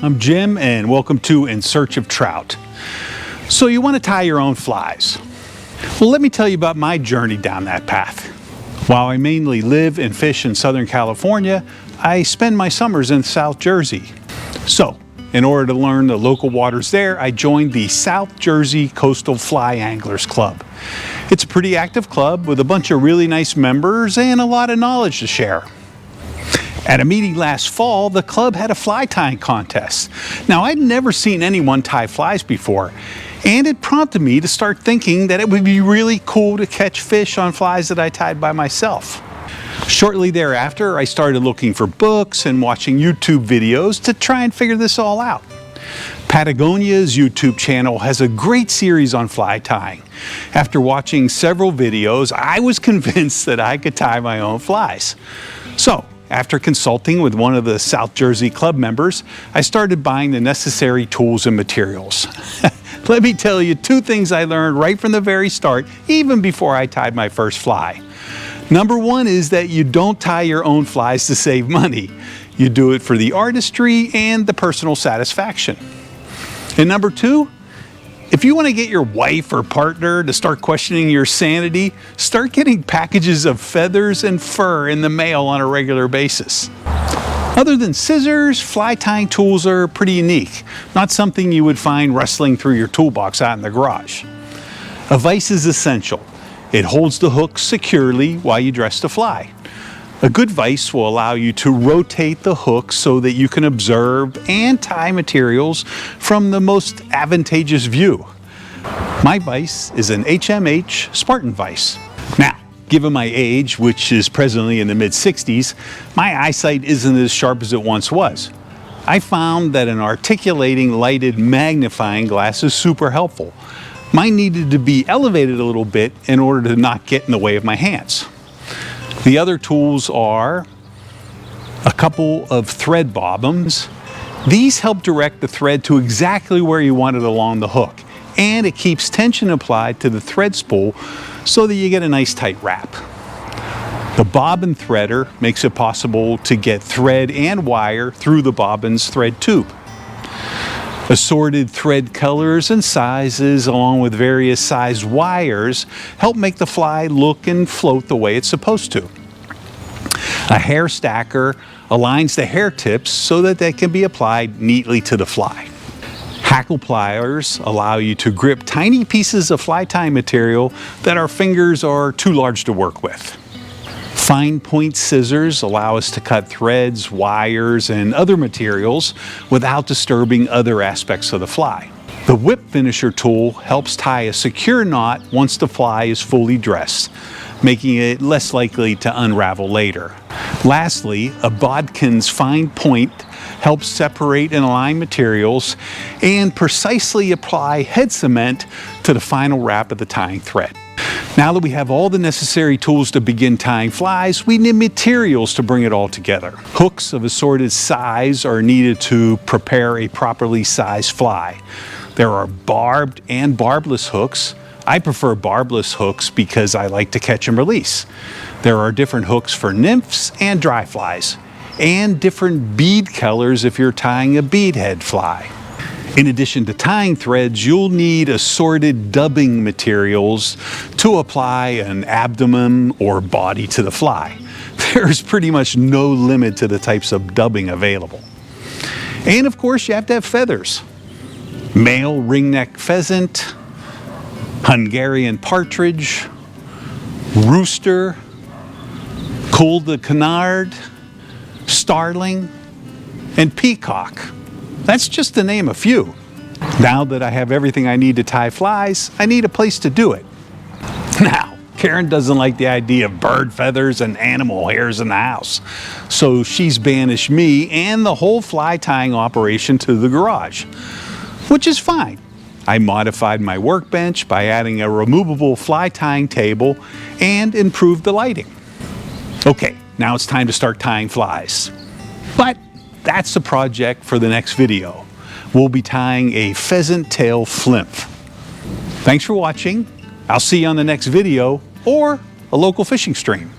I'm Jim and welcome to In Search of Trout. So you want to tie your own flies? Well, let me tell you about my journey down that path. While I mainly live and fish in Southern California, I spend my summers in South Jersey. So, in order to learn the local waters there, I joined the South Jersey Coastal Fly Anglers Club. It's a pretty active club with a bunch of really nice members and a lot of knowledge to share. At a meeting last fall, the club had a fly tying contest. Now, I'd never seen anyone tie flies before, and it prompted me to start thinking that it would be really cool to catch fish on flies that I tied by myself. Shortly thereafter, I started looking for books and watching YouTube videos to try and figure this all out. Patagonia's YouTube channel has a great series on fly tying. After watching several videos, I was convinced that I could tie my own flies. So, after consulting with one of the South Jersey Club members, I started buying the necessary tools and materials. Let me tell you two things I learned right from the very start, even before I tied my first fly. Number one is that you don't tie your own flies to save money. You do it for the artistry and the personal satisfaction. And number two, if you want to get your wife or partner to start questioning your sanity, start getting packages of feathers and fur in the mail on a regular basis. Other than scissors, fly tying tools are pretty unique, not something you would find rustling through your toolbox out in the garage. A vise is essential. It holds the hook securely while you dress the fly. A good vise will allow you to rotate the hook so that you can observe and tie materials from the most advantageous view. My vise is an HMH Spartan Vice. Now, given my age, which is presently in the mid-60s, my eyesight isn't as sharp as it once was. I found that an articulating lighted magnifying glass is super helpful. Mine needed to be elevated a little bit in order to not get in the way of my hands. The other tools are a couple of thread bobbins. These help direct the thread to exactly where you want it along the hook, and it keeps tension applied to the thread spool so that you get a nice tight wrap. The bobbin threader makes it possible to get thread and wire through the bobbin's thread tube. Assorted thread colors and sizes, along with various sized wires, help make the fly look and float the way it's supposed to. A hair stacker aligns the hair tips so that they can be applied neatly to the fly. Hackle pliers allow you to grip tiny pieces of fly tying material that our fingers are too large to work with. Fine point scissors allow us to cut threads, wires, and other materials without disturbing other aspects of the fly. The whip finisher tool helps tie a secure knot once the fly is fully dressed, making it less likely to unravel later. Lastly, a bodkin's fine point helps separate and align materials and precisely apply head cement to the final wrap of the tying thread. Now that we have all the necessary tools to begin tying flies, we need materials to bring it all together. Hooks of assorted size are needed to prepare a properly sized fly. There are barbed and barbless hooks. I prefer barbless hooks because I like to catch and release. There are different hooks for nymphs and dry flies, and different bead colors if you're tying a beadhead fly. In addition to tying threads, you'll need assorted dubbing materials to apply an abdomen or body to the fly. There's pretty much no limit to the types of dubbing available. And of course, you have to have feathers. Male ringneck pheasant, Hungarian partridge, rooster, cul de canard, starling, and peacock. That's just to name a few. Now that I have everything I need to tie flies, I need a place to do it. Now, Karen doesn't like the idea of bird feathers and animal hairs in the house, so she's banished me and the whole fly tying operation to the garage, which is fine. I modified my workbench by adding a removable fly tying table and improved the lighting. Okay, now it's time to start tying flies. But that's the project for the next video. We'll be tying a pheasant tail flymph. Thanks for watching. I'll see you on the next video or a local fishing stream.